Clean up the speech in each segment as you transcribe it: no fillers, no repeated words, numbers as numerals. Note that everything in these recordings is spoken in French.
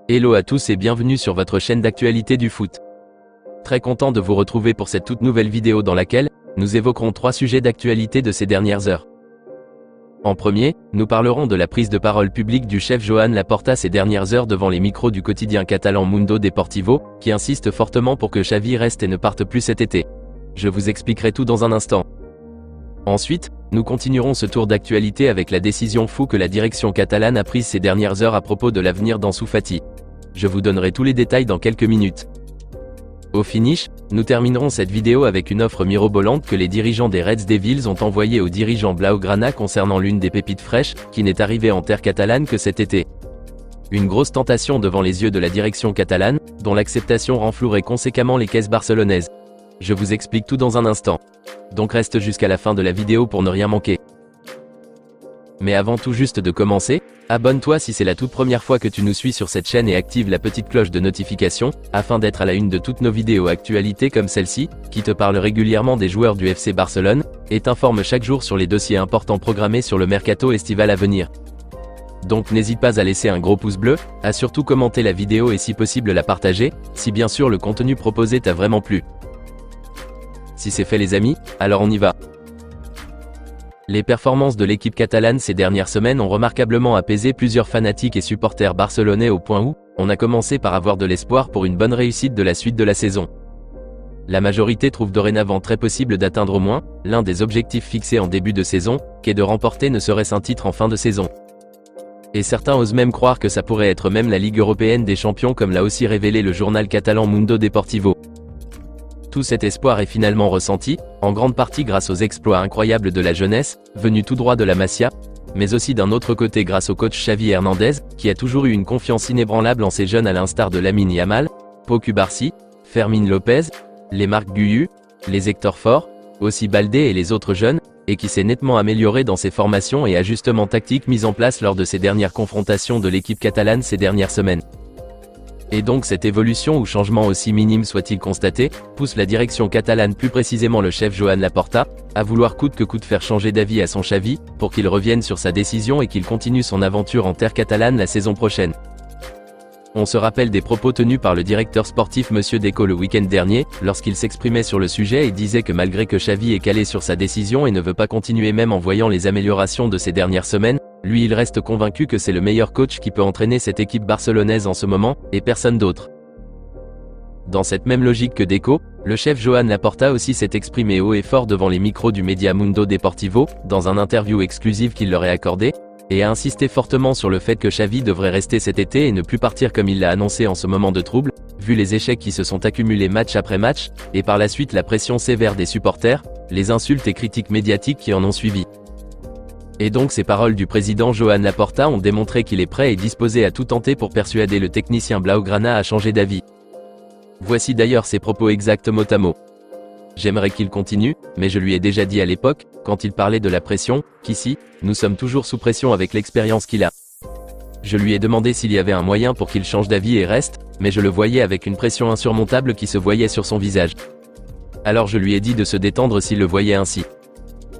Hello à tous et bienvenue sur votre chaîne d'actualité du foot. Très content de vous retrouver pour cette toute nouvelle vidéo dans laquelle nous évoquerons 3 sujets d'actualité de ces dernières heures. En premier, nous parlerons de la prise de parole publique du chef Joan Laporta ces dernières heures devant les micros du quotidien catalan Mundo Deportivo, qui insiste fortement pour que Xavi reste et ne parte plus cet été. Je vous expliquerai tout dans un instant. Ensuite, nous continuerons ce tour d'actualité avec la décision fou que la direction catalane a prise ces dernières heures à propos de l'avenir d'Ansu Fati. Je vous donnerai tous les détails dans quelques minutes. Au finish, nous terminerons cette vidéo avec une offre mirobolante que les dirigeants des Reds Devils ont envoyée aux dirigeants Blaugrana concernant l'une des pépites fraîches, qui n'est arrivée en terre catalane que cet été. Une grosse tentation devant les yeux de la direction catalane, dont l'acceptation renflouerait conséquemment les caisses barcelonaises. Je vous explique tout dans un instant. Donc reste jusqu'à la fin de la vidéo pour ne rien manquer. Mais avant tout juste de commencer, abonne-toi si c'est la toute première fois que tu nous suis sur cette chaîne et active la petite cloche de notification, afin d'être à la une de toutes nos vidéos actualités comme celle-ci, qui te parle régulièrement des joueurs du FC Barcelone, et t'informe chaque jour sur les dossiers importants programmés sur le mercato estival à venir. Donc n'hésite pas à laisser un gros pouce bleu, à surtout commenter la vidéo et si possible la partager, si bien sûr le contenu proposé t'a vraiment plu. Si c'est fait les amis, alors on y va. Les performances de l'équipe catalane ces dernières semaines ont remarquablement apaisé plusieurs fanatiques et supporters barcelonais au point où on a commencé par avoir de l'espoir pour une bonne réussite de la suite de la saison. La majorité trouve dorénavant très possible d'atteindre au moins l'un des objectifs fixés en début de saison, qu'est de remporter ne serait-ce un titre en fin de saison. Et certains osent même croire que ça pourrait être même la Ligue européenne des champions comme l'a aussi révélé le journal catalan Mundo Deportivo. Tout cet espoir est finalement ressenti, en grande partie grâce aux exploits incroyables de la jeunesse, venue tout droit de la Masia, mais aussi d'un autre côté grâce au coach Xavi Hernandez, qui a toujours eu une confiance inébranlable en ses jeunes à l'instar de Lamine Yamal, Pau Cubarsí, Fermín López, les Marc Guiu, les Hector Fort, aussi Baldé et les autres jeunes, et qui s'est nettement amélioré dans ses formations et ajustements tactiques mis en place lors de ces dernières confrontations de l'équipe catalane ces dernières semaines. Et donc cette évolution ou changement aussi minime soit-il constaté, pousse la direction catalane, plus précisément le chef Joan Laporta, à vouloir coûte que coûte faire changer d'avis à son Xavi, pour qu'il revienne sur sa décision et qu'il continue son aventure en terre catalane la saison prochaine. On se rappelle des propos tenus par le directeur sportif Monsieur Deco le week-end dernier, lorsqu'il s'exprimait sur le sujet et disait que malgré que Xavi est calé sur sa décision et ne veut pas continuer même en voyant les améliorations de ces dernières semaines, lui il reste convaincu que c'est le meilleur coach qui peut entraîner cette équipe barcelonaise en ce moment, et personne d'autre. Dans cette même logique que Deco, le chef Joan Laporta aussi s'est exprimé haut et fort devant les micros du média Mundo Deportivo, dans un interview exclusive qu'il leur a accordé, et a insisté fortement sur le fait que Xavi devrait rester cet été et ne plus partir comme il l'a annoncé en ce moment de trouble, vu les échecs qui se sont accumulés match après match, et par la suite la pression sévère des supporters, les insultes et critiques médiatiques qui en ont suivi. Et donc ces paroles du président Joan Laporta ont démontré qu'il est prêt et disposé à tout tenter pour persuader le technicien Blaugrana à changer d'avis. Voici d'ailleurs ses propos exacts mot à mot. J'aimerais qu'il continue, mais je lui ai déjà dit à l'époque, quand il parlait de la pression, qu'ici, nous sommes toujours sous pression avec l'expérience qu'il a. Je lui ai demandé s'il y avait un moyen pour qu'il change d'avis et reste, mais je le voyais avec une pression insurmontable qui se voyait sur son visage. Alors je lui ai dit de se détendre s'il le voyait ainsi.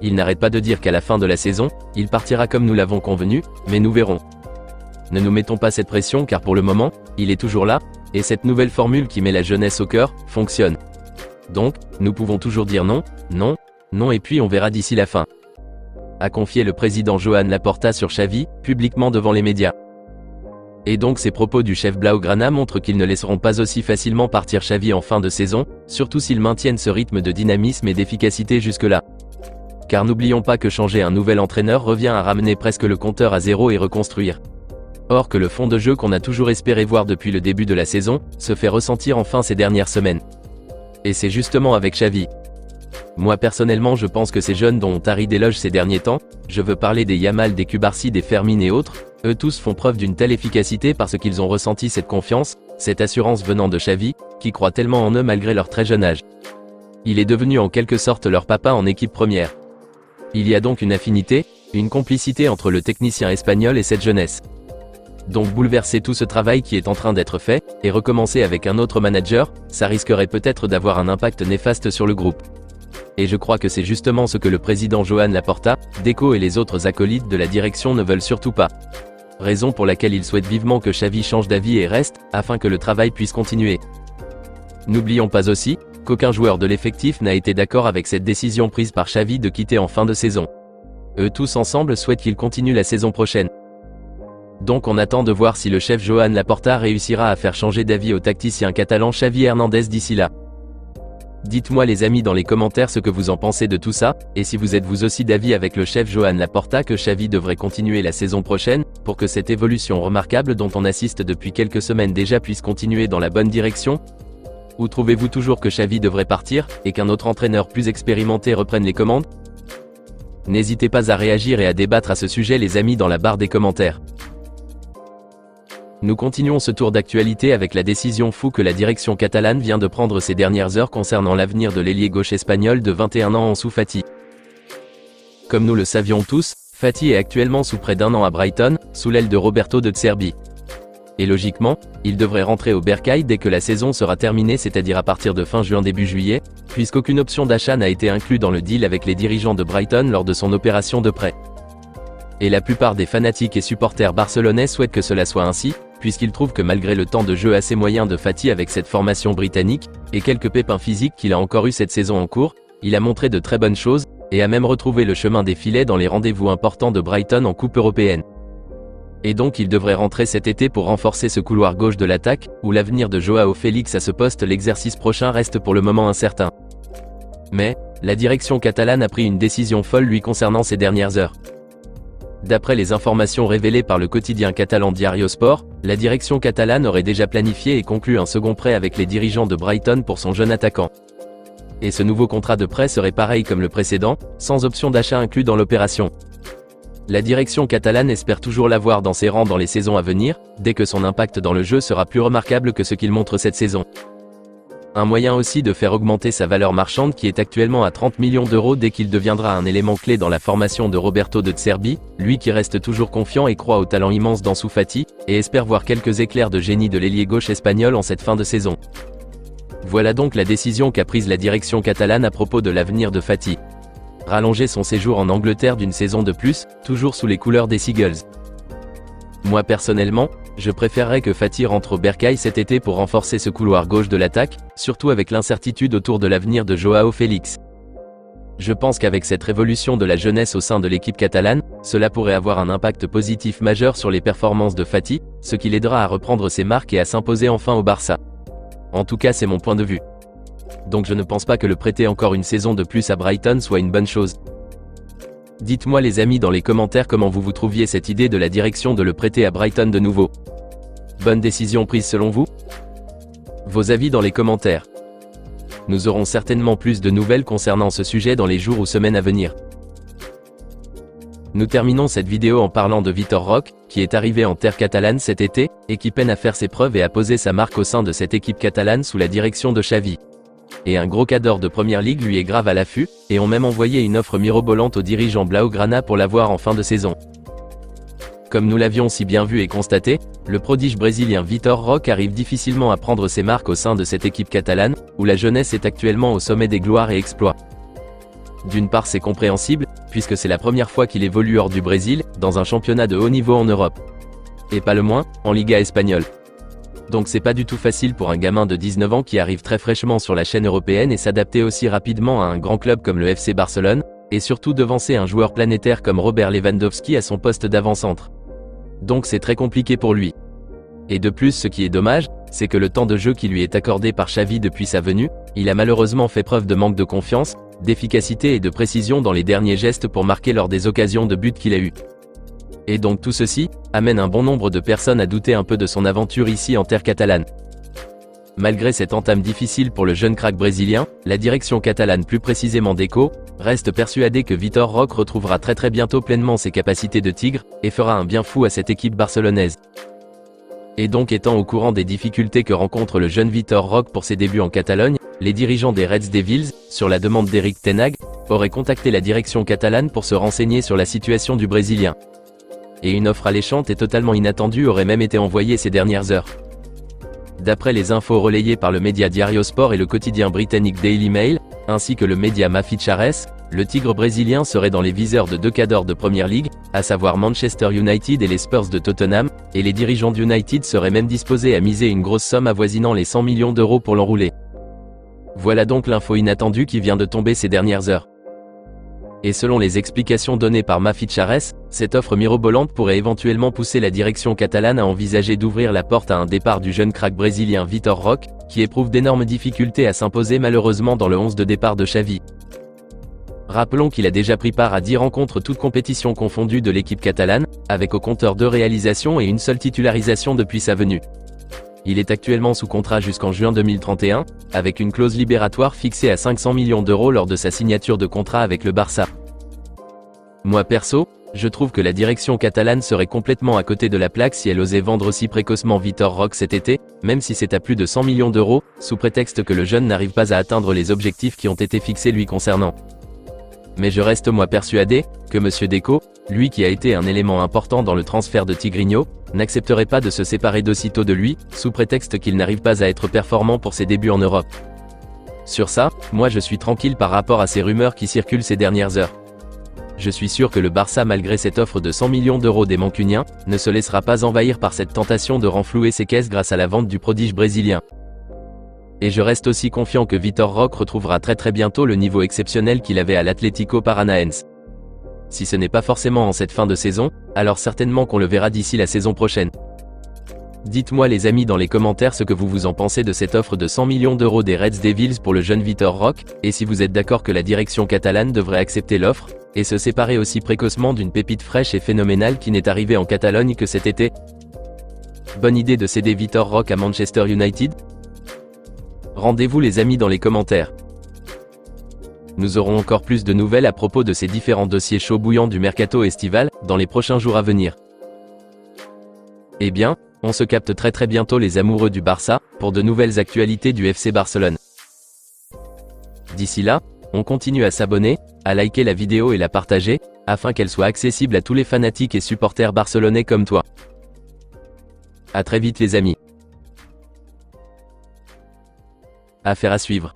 Il n'arrête pas de dire qu'à la fin de la saison, il partira comme nous l'avons convenu, mais nous verrons. Ne nous mettons pas cette pression car pour le moment, il est toujours là, et cette nouvelle formule qui met la jeunesse au cœur, fonctionne. Donc, nous pouvons toujours dire non, non, non et puis on verra d'ici la fin. A confié le président Joan Laporta sur Xavi, publiquement devant les médias. Et donc ces propos du chef Blaugrana montrent qu'ils ne laisseront pas aussi facilement partir Xavi en fin de saison, surtout s'ils maintiennent ce rythme de dynamisme et d'efficacité jusque-là. Car n'oublions pas que changer un nouvel entraîneur revient à ramener presque le compteur à zéro et reconstruire. Or que le fond de jeu qu'on a toujours espéré voir depuis le début de la saison, se fait ressentir enfin ces dernières semaines. Et c'est justement avec Xavi. Moi personnellement je pense que ces jeunes dont on tarit d'éloges ces derniers temps, je veux parler des Yamal, des Cubarsí, des Fermín et autres, eux tous font preuve d'une telle efficacité parce qu'ils ont ressenti cette confiance, cette assurance venant de Xavi, qui croit tellement en eux malgré leur très jeune âge. Il est devenu en quelque sorte leur papa en équipe première. Il y a donc une affinité, une complicité entre le technicien espagnol et cette jeunesse. Donc bouleverser tout ce travail qui est en train d'être fait, et recommencer avec un autre manager, ça risquerait peut-être d'avoir un impact néfaste sur le groupe. Et je crois que c'est justement ce que le président Joan Laporta, Deco et les autres acolytes de la direction ne veulent surtout pas. raison pour laquelle il souhaite vivement que Xavi change d'avis et reste, afin que le travail puisse continuer. N'oublions pas aussi qu'aucun joueur de l'effectif n'a été d'accord avec cette décision prise par Xavi de quitter en fin de saison. Eux tous ensemble souhaitent qu'il continue la saison prochaine. Donc on attend de voir si le chef Joan Laporta réussira à faire changer d'avis au tacticien catalan Xavi Hernandez d'ici là. Dites-moi les amis dans les commentaires ce que vous en pensez de tout ça, et si vous êtes vous aussi d'avis avec le chef Joan Laporta que Xavi devrait continuer la saison prochaine, pour que cette évolution remarquable dont on assiste depuis quelques semaines déjà puisse continuer dans la bonne direction. Ou trouvez-vous toujours que Xavi devrait partir, et qu'un autre entraîneur plus expérimenté reprenne les commandes? N'hésitez pas à réagir et à débattre à ce sujet les amis dans la barre des commentaires. Nous continuons ce tour d'actualité avec la décision fou que la direction catalane vient de prendre ces dernières heures concernant l'avenir de l'ailier gauche espagnol de 21 ans Ansu Fati. Comme nous le savions tous, Fati est actuellement sous près d'1 an à Brighton, sous l'aile de Roberto De Zerbi. Et logiquement, il devrait rentrer au Bercail dès que la saison sera terminée, c'est-à-dire à partir de fin juin début juillet, puisqu'aucune option d'achat n'a été inclue dans le deal avec les dirigeants de Brighton lors de son opération de prêt. Et la plupart des fanatiques et supporters barcelonais souhaitent que cela soit ainsi, puisqu'ils trouvent que malgré le temps de jeu assez moyen de Fati avec cette formation britannique, et quelques pépins physiques qu'il a encore eu cette saison en cours, il a montré de très bonnes choses, et a même retrouvé le chemin des filets dans les rendez-vous importants de Brighton en Coupe européenne. Et donc il devrait rentrer cet été pour renforcer ce couloir gauche de l'attaque, où l'avenir de Joao Félix à ce poste l'exercice prochain reste pour le moment incertain. Mais, la direction catalane a pris une décision folle lui concernant ces dernières heures. D'après les informations révélées par le quotidien catalan Diario Sport, la direction catalane aurait déjà planifié et conclu un second prêt avec les dirigeants de Brighton pour son jeune attaquant. Et ce nouveau contrat de prêt serait pareil comme le précédent, sans option d'achat inclus dans l'opération. La direction catalane espère toujours l'avoir dans ses rangs dans les saisons à venir, dès que son impact dans le jeu sera plus remarquable que ce qu'il montre cette saison. Un moyen aussi de faire augmenter sa valeur marchande qui est actuellement à 30 millions d'euros dès qu'il deviendra un élément clé dans la formation de Roberto De Zerbi, lui qui reste toujours confiant et croit au talent immense d'Ansu Fati, et espère voir quelques éclairs de génie de l'ailier gauche espagnol en cette fin de saison. Voilà donc la décision qu'a prise la direction catalane à propos de l'avenir de Fati. Rallonger son séjour en Angleterre d'une saison de plus, toujours sous les couleurs des Seagulls. Moi personnellement, je préférerais que Fati rentre au Bercail cet été pour renforcer ce couloir gauche de l'attaque, surtout avec l'incertitude autour de l'avenir de Joao Félix. Je pense qu'avec cette révolution de la jeunesse au sein de l'équipe catalane, cela pourrait avoir un impact positif majeur sur les performances de Fati, ce qui l'aidera à reprendre ses marques et à s'imposer enfin au Barça. En tout cas c'est mon point de vue. Donc je ne pense pas que le prêter encore une saison de plus à Brighton soit une bonne chose. Dites-moi les amis dans les commentaires comment vous trouviez cette idée de la direction de le prêter à Brighton de nouveau. Bonne décision prise selon vous? Vos avis dans les commentaires. Nous aurons certainement plus de nouvelles concernant ce sujet dans les jours ou semaines à venir. Nous terminons cette vidéo en parlant de Vitor Roque, qui est arrivé en terre catalane cet été, et qui peine à faire ses preuves et à poser sa marque au sein de cette équipe catalane sous la direction de Xavi. Et un gros cadre de Première Ligue lui est grave à l'affût, et ont même envoyé une offre mirobolante aux dirigeants Blaugrana pour l'avoir en fin de saison. Comme nous l'avions si bien vu et constaté, le prodige brésilien Vitor Roque arrive difficilement à prendre ses marques au sein de cette équipe catalane, où la jeunesse est actuellement au sommet des gloires et exploits. D'une part c'est compréhensible, puisque c'est la première fois qu'il évolue hors du Brésil, dans un championnat de haut niveau en Europe. Et pas le moins, en Liga espagnole. Donc c'est pas du tout facile pour un gamin de 19 ans qui arrive très fraîchement sur la chaîne européenne et s'adapter aussi rapidement à un grand club comme le FC Barcelone, et surtout devancer un joueur planétaire comme Robert Lewandowski à son poste d'avant-centre. Donc c'est très compliqué pour lui. Et de plus ce qui est dommage, c'est que le temps de jeu qui lui est accordé par Xavi depuis sa venue, il a malheureusement fait preuve de manque de confiance, d'efficacité et de précision dans les derniers gestes pour marquer lors des occasions de but qu'il a eues. Et donc tout ceci amène un bon nombre de personnes à douter un peu de son aventure ici en terre catalane. Malgré cette entame difficile pour le jeune crack brésilien, la direction catalane, plus précisément Deco, reste persuadée que Vitor Roque retrouvera très bientôt pleinement ses capacités de tigre, et fera un bien fou à cette équipe barcelonaise. Et donc étant au courant des difficultés que rencontre le jeune Vitor Roque pour ses débuts en Catalogne, les dirigeants des Reds Devils, sur la demande d'Eric Ten Hag, auraient contacté la direction catalane pour se renseigner sur la situation du Brésilien. Et une offre alléchante et totalement inattendue aurait même été envoyée ces dernières heures. D'après les infos relayées par le média Diario Sport et le quotidien britannique Daily Mail, ainsi que le média Mafichares, le Tigre brésilien serait dans les viseurs de deux cadors de Premier League, à savoir Manchester United et les Spurs de Tottenham, et les dirigeants d'United seraient même disposés à miser une grosse somme avoisinant les 100 millions d'euros pour l'enrouler. Voilà donc l'info inattendue qui vient de tomber ces dernières heures. Et selon les explications données par Mafichares, cette offre mirobolante pourrait éventuellement pousser la direction catalane à envisager d'ouvrir la porte à un départ du jeune crack brésilien Vitor Roque, qui éprouve d'énormes difficultés à s'imposer malheureusement dans le 11 de départ de Xavi. Rappelons qu'il a déjà pris part à 10 rencontres toutes compétitions confondues de l'équipe catalane, avec au compteur 2 réalisations et une seule titularisation depuis sa venue. Il est actuellement sous contrat jusqu'en juin 2031, avec une clause libératoire fixée à 500 millions d'euros lors de sa signature de contrat avec le Barça. Moi perso, je trouve que la direction catalane serait complètement à côté de la plaque si elle osait vendre aussi précocement Vitor Roque cet été, même si c'est à plus de 100 millions d'euros, sous prétexte que le jeune n'arrive pas à atteindre les objectifs qui ont été fixés lui concernant. Mais je reste moi persuadé que Monsieur Deco, lui qui a été un élément important dans le transfert de Tigrinho, n'accepterait pas de se séparer d'aussitôt de lui, sous prétexte qu'il n'arrive pas à être performant pour ses débuts en Europe. Sur ça, moi je suis tranquille par rapport à ces rumeurs qui circulent ces dernières heures. Je suis sûr que le Barça, malgré cette offre de 100 millions d'euros des Mancuniens, ne se laissera pas envahir par cette tentation de renflouer ses caisses grâce à la vente du prodige brésilien. Et je reste aussi confiant que Vitor Roque retrouvera très bientôt le niveau exceptionnel qu'il avait à l'Atlético Paranaense. Si ce n'est pas forcément en cette fin de saison, alors certainement qu'on le verra d'ici la saison prochaine. Dites-moi les amis dans les commentaires ce que vous en pensez de cette offre de 100 millions d'euros des Reds Devils pour le jeune Vitor Roque, et si vous êtes d'accord que la direction catalane devrait accepter l'offre, et se séparer aussi précocement d'une pépite fraîche et phénoménale qui n'est arrivée en Catalogne que cet été. Bonne idée de céder Vitor Roque à Manchester United? Rendez-vous les amis dans les commentaires. Nous aurons encore plus de nouvelles à propos de ces différents dossiers chauds bouillants du mercato estival, dans les prochains jours à venir. Eh bien, on se capte très bientôt les amoureux du Barça, pour de nouvelles actualités du FC Barcelone. D'ici là, on continue à s'abonner, à liker la vidéo et la partager, afin qu'elle soit accessible à tous les fanatiques et supporters barcelonais comme toi. À très vite les amis. Affaire à suivre.